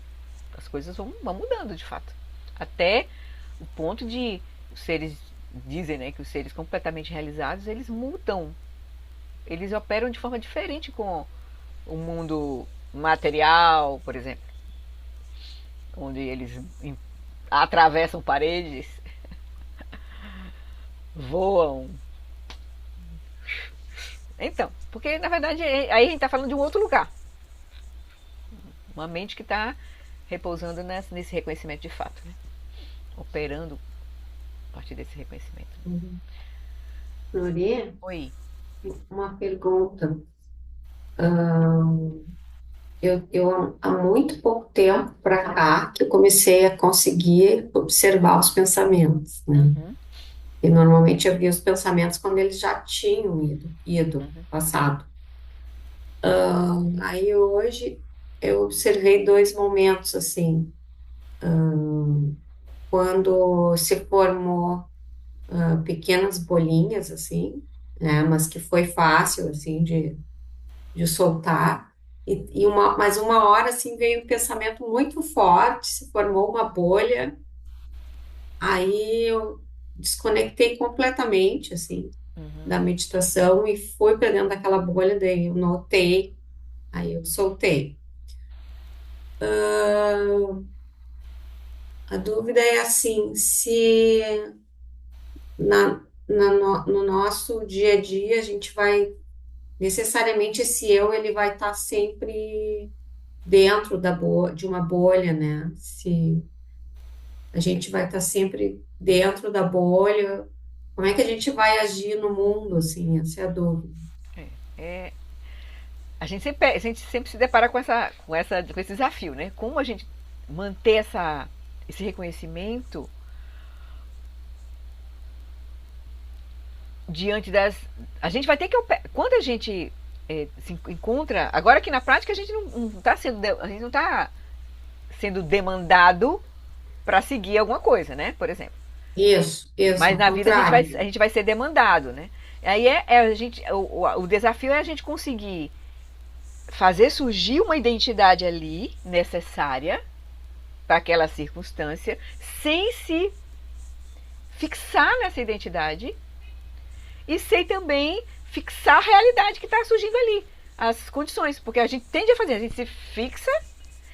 as coisas vão mudando de fato. Até o ponto de os seres dizem, né, que os seres completamente realizados, eles mudam. Eles operam de forma diferente com o mundo material, por exemplo. Onde eles atravessam paredes, voam. Então, porque na verdade aí a gente está falando de um outro lugar. Uma mente que está repousando nesse reconhecimento de fato, né? Operando a partir desse reconhecimento. Nuri? Oi. Uma pergunta. Eu há muito pouco tempo para cá que eu comecei a conseguir observar os pensamentos, né? E normalmente eu via os pensamentos quando eles já tinham ido passado. Aí hoje eu observei dois momentos assim, quando se formou pequenas bolinhas assim, né? Mas que foi fácil assim de soltar. Mas uma hora assim veio um pensamento muito forte, se formou uma bolha. Aí eu desconectei completamente assim da meditação e fui para dentro daquela bolha, daí eu notei, aí eu soltei. A dúvida é assim, se no nosso dia a dia a gente vai necessariamente esse eu ele vai estar sempre dentro de uma bolha, né? Se a gente vai estar sempre dentro da bolha, como é que a gente vai agir no mundo, assim? Essa é a dúvida. A gente sempre se depara com esse desafio, né? Como a gente manter esse reconhecimento diante das... A gente vai ter que... Quando a gente se encontra... Agora aqui na prática a gente não está sendo... A gente não está sendo demandado para seguir alguma coisa, né? Por exemplo. Isso, Mas ao na vida contrário. a gente vai ser demandado, né? Aí a gente, o desafio é a gente conseguir fazer surgir uma identidade ali necessária para aquela circunstância, sem se fixar nessa identidade e sem também fixar a realidade que está surgindo ali, as condições, porque a gente tende a fazer, a gente se fixa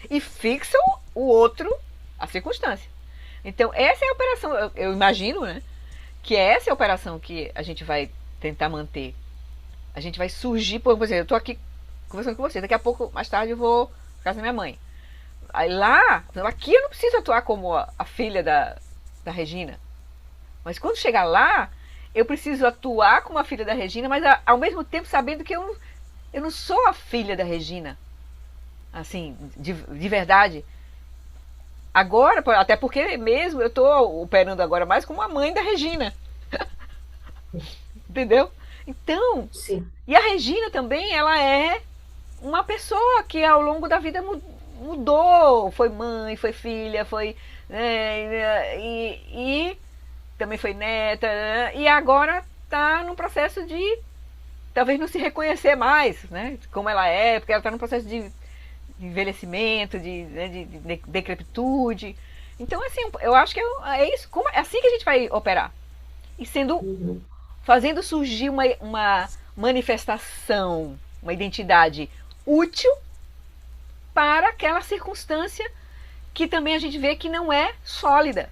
e fixa o outro, a circunstância. Então essa é a operação, eu imagino, né? Que essa é a operação que a gente vai tentar manter. A gente vai surgir, por exemplo, eu estou aqui conversando com você, daqui a pouco, mais tarde, eu vou para casa da minha mãe. Aí lá, aqui eu não preciso atuar como a filha da Regina. Mas quando chegar lá, eu preciso atuar como a filha da Regina, mas ao mesmo tempo sabendo que eu não sou a filha da Regina. Assim, de verdade. Agora, até porque mesmo eu estou operando agora mais como a mãe da Regina. Entendeu? Então, Sim. e a Regina também, ela é uma pessoa que ao longo da vida mudou. Foi mãe, foi filha, foi... e também foi neta. E agora está num processo de talvez não se reconhecer mais, né? Como ela é, porque ela está num processo de envelhecimento, de decrepitude. Então, assim, eu acho que é isso. É assim que a gente vai operar. E fazendo surgir uma manifestação, uma identidade útil para aquela circunstância que também a gente vê que não é sólida,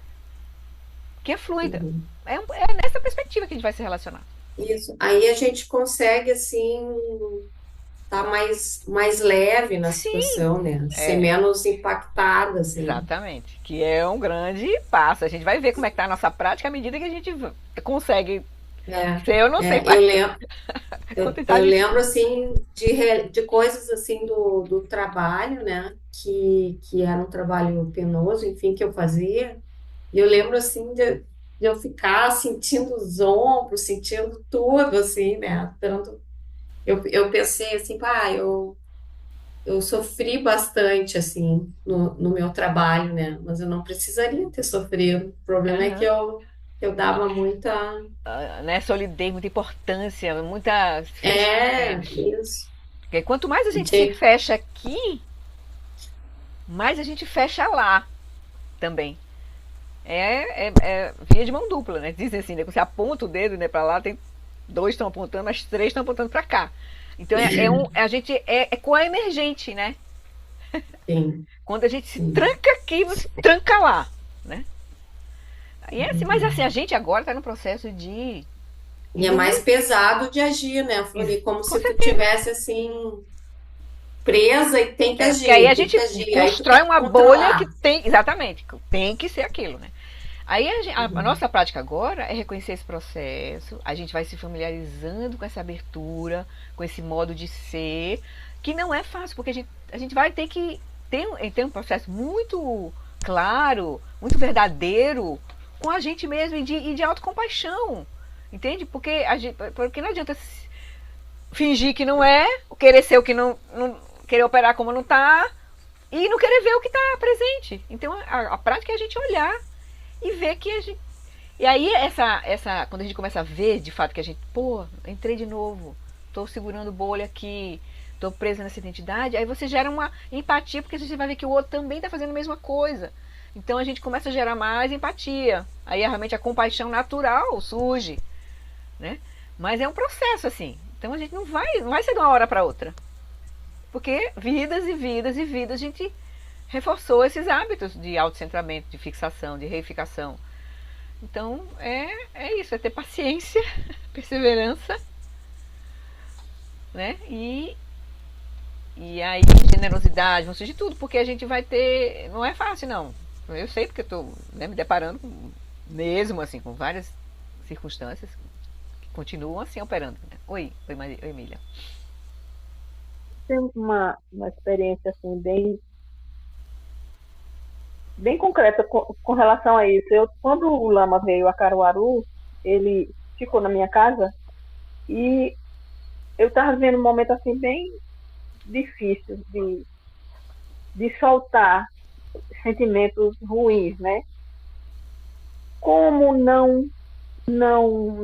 que é fluida. É nessa perspectiva que a gente vai se relacionar. Isso. Aí a gente consegue, assim, estar mais leve na Sim, situação, né? Ser menos impactada, assim. exatamente. Que é um grande passo. A gente vai ver como é que tá a nossa prática à medida que a gente consegue ser, eu não sei, Eu lembro, contentar eu de... lembro, assim, de coisas, assim, do trabalho, né? Que era um trabalho penoso, enfim, que eu fazia. E eu lembro, assim, de eu ficar sentindo os ombros, sentindo tudo, assim, né? Tanto, eu pensei, assim, pá, eu sofri bastante, assim, no meu trabalho, né? Mas eu não precisaria ter sofrido. O problema é que Uhum. eu dava muita... Né, solidez, muita importância, muita É, fechamento. isso. Porque quanto mais a E gente se tinha... fecha aqui, mais a gente fecha lá também. É via de mão dupla, né? Dizem assim, né? Quando você aponta o dedo, né, para lá, tem dois estão apontando, mas três estão apontando para cá. Então a gente é coemergente, né? Sim, Quando a gente se sim. tranca aqui, você tranca lá, né? E é assim, mas assim, a gente agora está no processo de E é mais iluminar. pesado de agir, né, Flori? Como Com se tu certeza. tivesse, assim, presa e Porque aí a tem gente que agir. Aí tu tem constrói que uma bolha que controlar. tem. Exatamente, tem que ser aquilo, né? Aí a nossa prática agora é reconhecer esse processo, a gente vai se familiarizando com essa abertura, com esse modo de ser, que não é fácil, porque a gente vai ter que ter um processo muito claro, muito verdadeiro com a gente mesmo e de autocompaixão, entende? Porque não adianta fingir que não é, querer ser o que não querer operar como não está e não querer ver o que está presente. Então a prática é a gente olhar e ver que a gente. E aí, quando a gente começa a ver de fato que a gente, pô, entrei de novo, tô segurando bolha aqui, tô presa nessa identidade, aí você gera uma empatia, porque você vai ver que o outro também tá fazendo a mesma coisa. Então a gente começa a gerar mais empatia. Aí realmente a compaixão natural surge, né? Mas é um processo assim. Então a gente não vai ser de uma hora para outra. Porque vidas e vidas e vidas a gente reforçou esses hábitos de autocentramento, de fixação, de reificação. Então é isso, é ter paciência, perseverança, né? E aí generosidade, vão surgir tudo, porque a gente vai ter. Não é fácil, não. Eu sei porque eu estou, né, me deparando mesmo assim, com várias circunstâncias que continuam assim operando. Né? Oi, Emília. Tem uma experiência assim bem concreta com relação a isso. Quando o Lama veio a Caruaru, ele ficou na minha casa e eu estava vivendo um momento assim bem difícil de soltar sentimentos ruins, né? Como não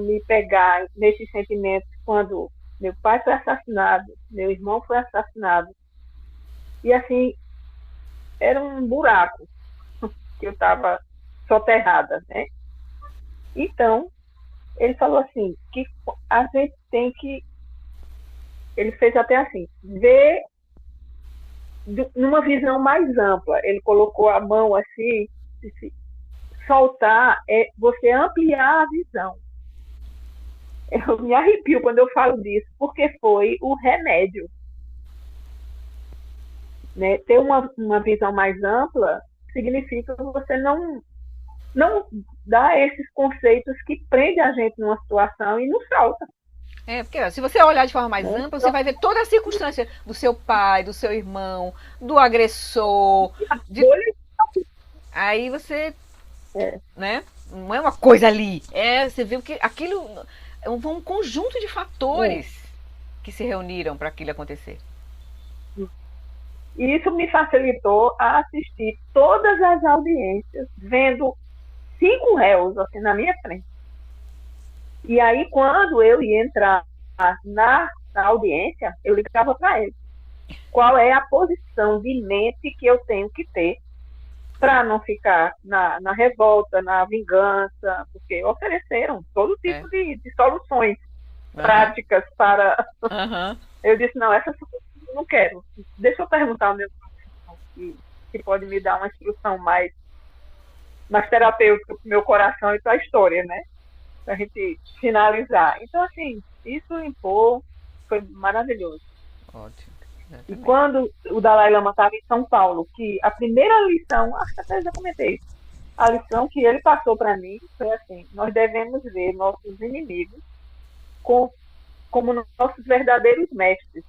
me pegar nesses sentimentos quando meu pai foi assassinado, meu irmão foi assassinado, e assim, era um buraco que eu estava soterrada, né? Então, ele falou assim, que a gente tem que, ele fez até assim, ver numa visão mais ampla. Ele colocou a mão assim, disse, soltar é você ampliar a visão. Eu me arrepio quando eu falo disso, porque foi o remédio. Né? Ter uma visão mais ampla significa que você não dá esses conceitos que prendem a gente numa situação e nos solta. Porque ó, se você olhar de forma mais Né? ampla, você vai ver toda a circunstância do seu pai, do seu irmão, do agressor. Aí você, né? Não é uma coisa ali. Você vê que aquilo é um conjunto de fatores que se reuniram para aquilo acontecer. E isso me facilitou a assistir todas as audiências, vendo 5 réus assim na minha frente. E aí, quando eu ia entrar na audiência, eu ligava para ele. Qual é a posição de mente que eu tenho que ter para não ficar na revolta, na vingança, porque ofereceram todo tipo de soluções práticas para... Eu disse, não, essa eu não quero. Deixa eu perguntar ao meu professor que pode me dar uma instrução mais terapêutica para o meu coração e para a história, né? Para a gente finalizar. Então, assim, isso impor foi maravilhoso. Ótimo. E quando o Dalai Lama estava em São Paulo, que a primeira lição, acho que até já comentei, a lição que ele passou para mim foi assim, nós devemos ver nossos inimigos como nossos verdadeiros mestres.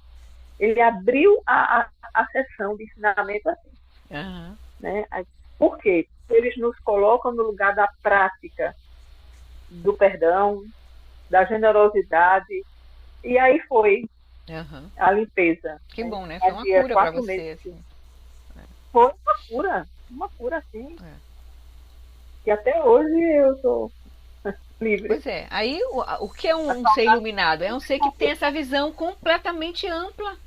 Ele abriu a sessão de ensinamento assim. Né? Por quê? Eles nos colocam no lugar da prática, do perdão, da generosidade, e aí foi a limpeza. Que bom, né? Foi uma cura para você. Assim. Foi uma cura assim. E até hoje eu sou livre. Pois é. Aí o que é um ser iluminado? É um ser que tem essa visão completamente ampla.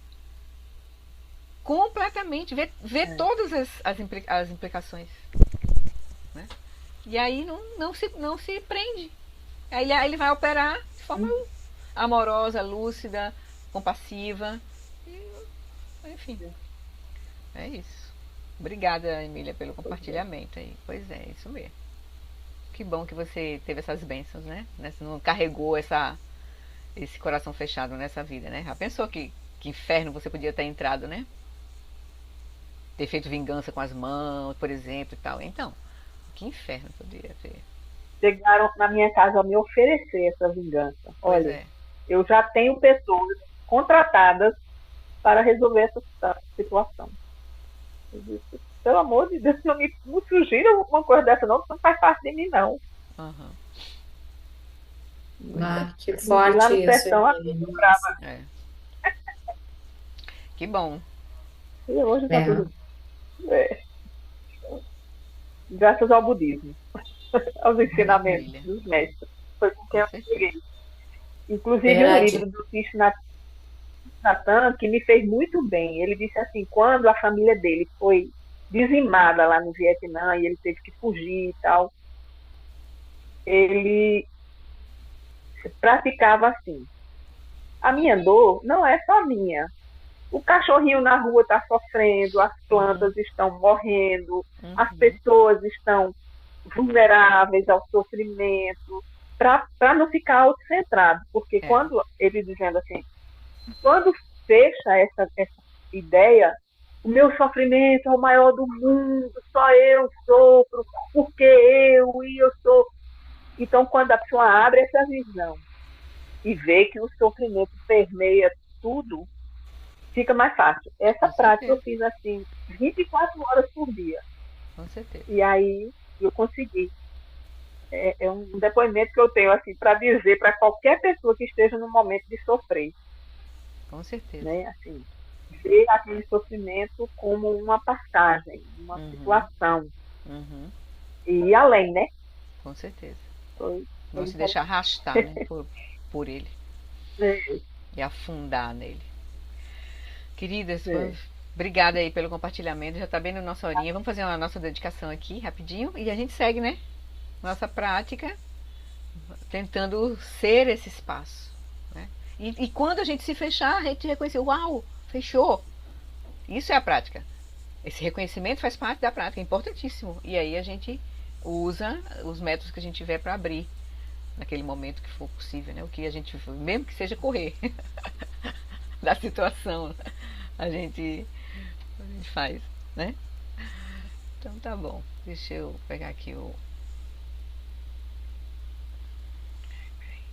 Completamente. Vê todas as implicações. Né? E aí não se prende. Aí ele vai operar de forma amorosa, lúcida, compassiva. Enfim. É isso. Obrigada, Emília, pelo compartilhamento aí. Pois é, isso mesmo. Que bom que você teve essas bênçãos, né? Não carregou esse coração fechado nessa vida, né? Já pensou que inferno você podia ter entrado, né? Ter feito vingança com as mãos, por exemplo, e tal. Então, que inferno poderia ter. Chegaram na minha casa a me oferecer essa vingança. Olha, eu já tenho pessoas contratadas para resolver essa situação. Eu disse, pelo amor de Deus, não me sugira alguma coisa dessa não, não faz parte de mim, não. Que forte lá no isso. Sertão, Que bom. E hoje tá tudo... Graças ao budismo, aos ensinamentos dos mestres. Foi com quem eu cheguei. Inclusive o livro do Thich Nhat Hanh, que me fez muito bem. Ele disse assim, quando a família dele foi dizimada lá no Vietnã e ele teve que fugir e tal, ele praticava assim, a minha dor não é só minha. O cachorrinho na rua está sofrendo, as plantas estão morrendo, as pessoas estão vulneráveis ao sofrimento, para não ficar autocentrado. Porque quando ele dizendo assim, quando fecha essa ideia, o meu sofrimento é o maior do mundo, só eu sofro, porque eu sou. Então, quando a pessoa abre essa visão e vê que o sofrimento permeia tudo, fica mais fácil. Essa prática eu fiz assim, 24 horas por dia. Com certeza. E aí eu consegui é um depoimento que eu tenho assim para dizer para qualquer pessoa que esteja no momento de sofrer, Com certeza. né? Assim, ver aquele sofrimento como uma passagem, uma Uhum, situação uhum, e ir além, né? com certeza. Foi Não se deixar interessante. arrastar, né, por ele É, e afundar nele. Queridas, é. obrigada aí pelo compartilhamento. Já tá bem na nossa horinha. Vamos fazer uma nossa dedicação aqui, rapidinho, e a gente segue, né? Nossa prática, tentando ser esse espaço, né? E quando a gente se fechar, a gente reconhecer, uau, fechou. Isso é a prática. Esse reconhecimento faz parte da prática, é importantíssimo. E aí a gente usa os métodos que a gente tiver para abrir naquele momento que for possível, né? O que a gente, mesmo que seja correr da situação, a gente faz, né? Então tá bom. Deixa eu pegar aqui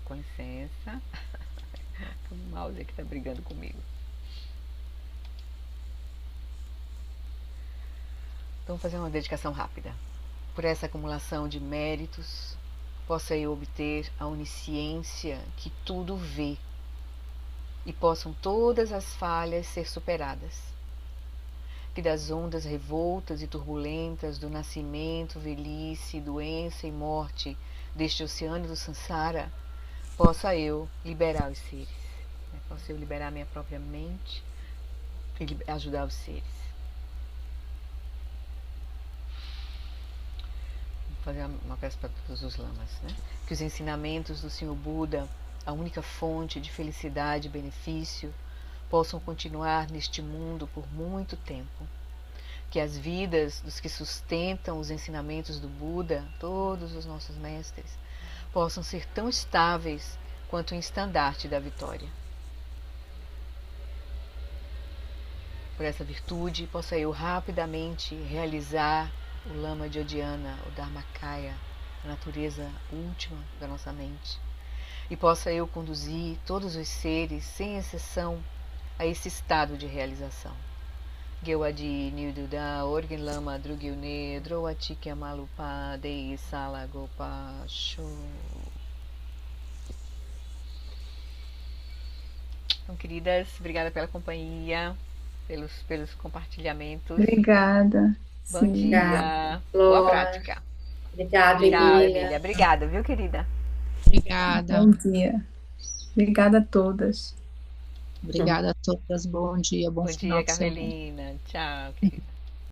com licença. O mouse aqui tá brigando comigo. Então vamos fazer uma dedicação rápida. Por essa acumulação de méritos, possa eu obter a onisciência que tudo vê e possam todas as falhas ser superadas. Que das ondas revoltas e turbulentas do nascimento, velhice, doença e morte deste oceano do Sansara, possa eu liberar os seres. Possa eu liberar minha própria mente e ajudar os seres. Vou fazer uma peça para todos os lamas, né? Que os ensinamentos do Senhor Buda, a única fonte de felicidade e benefício, possam continuar neste mundo por muito tempo. Que as vidas dos que sustentam os ensinamentos do Buda, todos os nossos mestres, possam ser tão estáveis quanto o estandarte da vitória. Por essa virtude, possa eu rapidamente realizar o Lama de Odiana, o Dharmakaya, a natureza última da nossa mente, e possa eu conduzir todos os seres, sem exceção, a esse estado de realização. Gewadi Nilduda, Orgen Lama Drugyune, Droati Kyamalupa, Dei Salagopa, Show. Então, queridas, obrigada pela companhia, pelos compartilhamentos. Obrigada. Bom Sim. Obrigada, dia, boa Flor. prática. Obrigada, Tchau, Emília. Emília. Obrigada, viu, querida? Obrigada. Bom dia. Obrigada a todas. Obrigada a todas. Bom dia, bom Bom final dia, de semana. Carmelina. Tchau, querida.